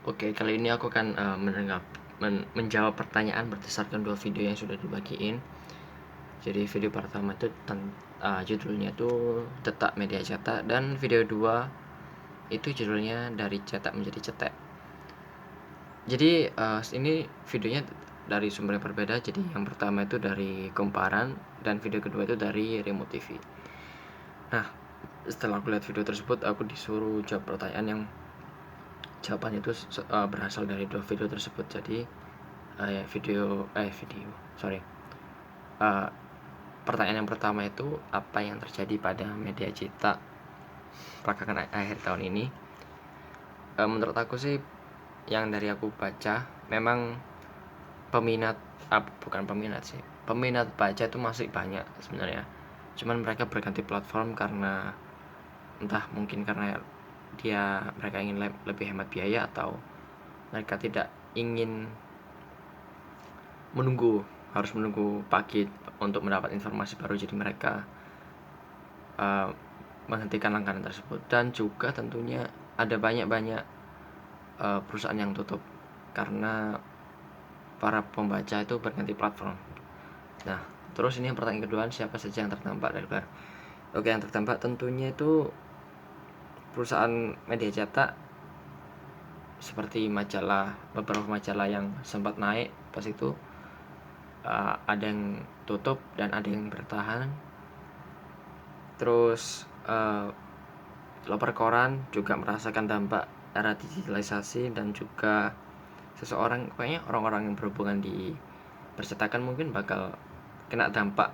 Oke, kali ini aku akan menjawab pertanyaan berdasarkan 2 video yang sudah dibagiin. Jadi video pertama itu judulnya itu Detak Media Cetak, dan video 2 itu judulnya Dari Cetak Menjadi Cetek. Jadi ini videonya dari sumber yang berbeda. Jadi yang pertama itu dari Kumparan dan video kedua itu dari Remote TV. Nah, setelah aku lihat video tersebut, aku disuruh jawab pertanyaan yang jawabannya itu berasal dari 2 video tersebut. Jadi pertanyaan yang pertama itu, apa yang terjadi pada media cetak belakangan akhir tahun ini? Menurut aku sih, yang dari aku baca, memang peminat baca itu masih banyak sebenarnya. Cuman mereka berganti platform karena entah mungkin karena mereka ingin lebih hemat biaya, atau mereka tidak ingin harus menunggu pagi untuk mendapat informasi baru. Jadi mereka menghentikan langganan tersebut. Dan juga tentunya ada banyak perusahaan yang tutup karena para pembaca itu berganti platform. Nah, terus ini yang pertanyaan kedua, siapa saja yang terdampak dari Oke, yang terdampak tentunya itu perusahaan media cetak seperti beberapa majalah yang sempat naik pas itu, ada yang tutup dan ada yang bertahan. Terus loper koran juga merasakan dampak era digitalisasi, dan juga orang-orang yang berhubungan di percetakan mungkin bakal kena dampak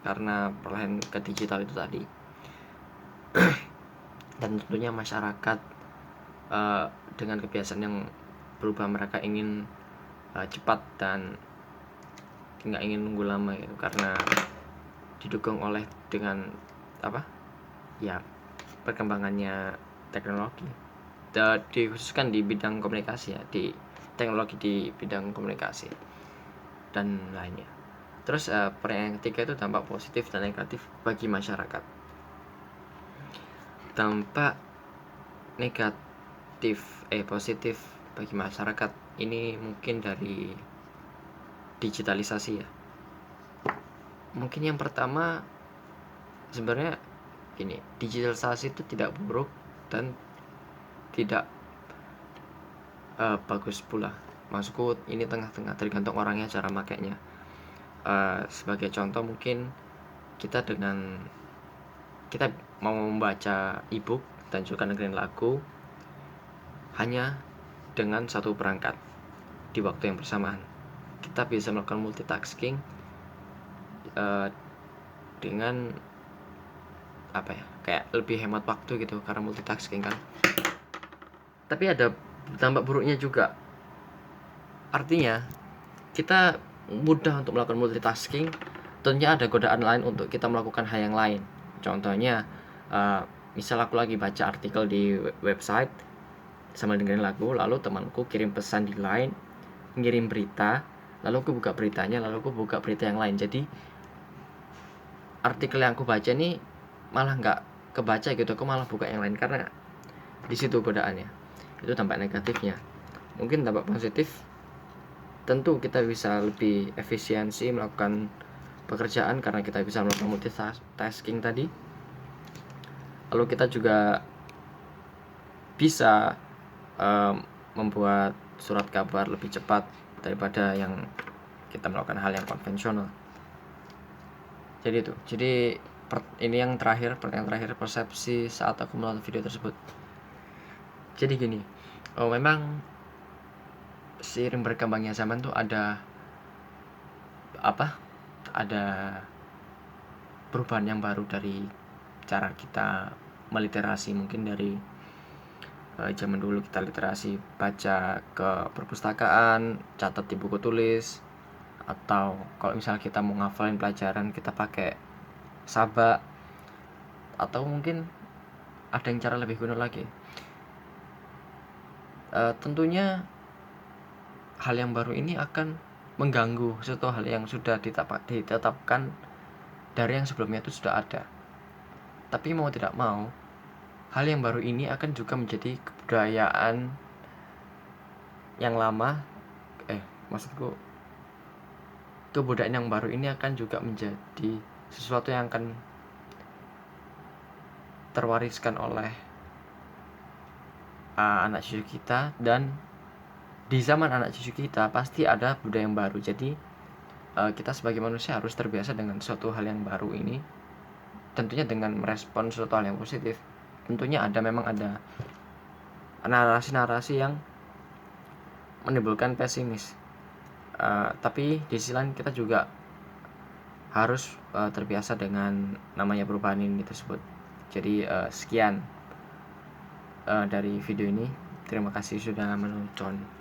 karena perlahan ke digital itu tadi. Dan tentunya masyarakat dengan kebiasaan yang berubah, mereka ingin cepat dan nggak ingin nunggu lama gitu, karena didukung oleh dengan perkembangannya teknologi, dikhususkan di bidang komunikasi ya, di teknologi di bidang komunikasi dan lainnya. Terus pertanyaan ketiga itu dampak positif dan negatif bagi masyarakat. Dampak positif bagi masyarakat ini mungkin dari digitalisasi ya. Mungkin yang pertama, sebenarnya gini, digitalisasi itu tidak buruk dan tidak bagus pula. Maksudku ini tengah-tengah, tergantung orangnya cara makainya. Sebagai contoh, mungkin kita mau membaca ebook dan juga dengerin lagu hanya dengan satu perangkat di waktu yang bersamaan. Kita bisa melakukan multitasking dengan kayak lebih hemat waktu gitu karena multitasking kan. Tapi ada dampak buruknya juga. Artinya kita mudah untuk melakukan multitasking, tentunya ada godaan lain untuk kita melakukan hal yang lain. Contohnya misal aku lagi baca artikel di website sambil dengerin lagu, lalu temanku kirim pesan di line, ngirim berita, lalu aku buka beritanya, lalu aku buka berita yang lain. Jadi artikel yang aku baca nih malah nggak kebaca gitu, aku malah buka yang lain, karena di situ godaannya. Itu dampak negatifnya. Mungkin dampak positif, tentu kita bisa lebih efisiensi melakukan pekerjaan karena kita bisa melakukan multitasking tadi. Lalu kita juga bisa membuat surat kabar lebih cepat daripada yang kita melakukan hal yang konvensional. Jadi itu. Ini yang terakhir, pertanyaan terakhir, persepsi saat aku menonton video tersebut. Jadi gini, memang seiring berkembangnya zaman tuh ada perubahan yang baru dari cara kita meliterasi. Mungkin dari zaman dulu kita literasi baca ke perpustakaan, catat di buku tulis, atau kalau misalnya kita mau ngafalin pelajaran kita pakai sabak, atau mungkin ada yang cara lebih kuno lagi. Tentunya hal yang baru ini akan mengganggu suatu hal yang sudah ditetapkan dari yang sebelumnya itu sudah ada. Tapi mau tidak mau, hal yang baru ini akan juga menjadi kebudayaan yang lama, maksudku kebudayaan yang baru ini akan juga menjadi sesuatu yang akan terwariskan oleh anak cucu kita, dan di zaman anak cucu kita pasti ada budaya yang baru. Jadi kita sebagai manusia harus terbiasa dengan suatu hal yang baru ini, tentunya dengan merespon suatu hal yang positif. Tentunya memang ada narasi-narasi yang menimbulkan pesimis, tapi di sisi lain kita juga harus terbiasa dengan namanya perubahan ini tersebut. Jadi sekian dari video ini. Terima kasih sudah menonton.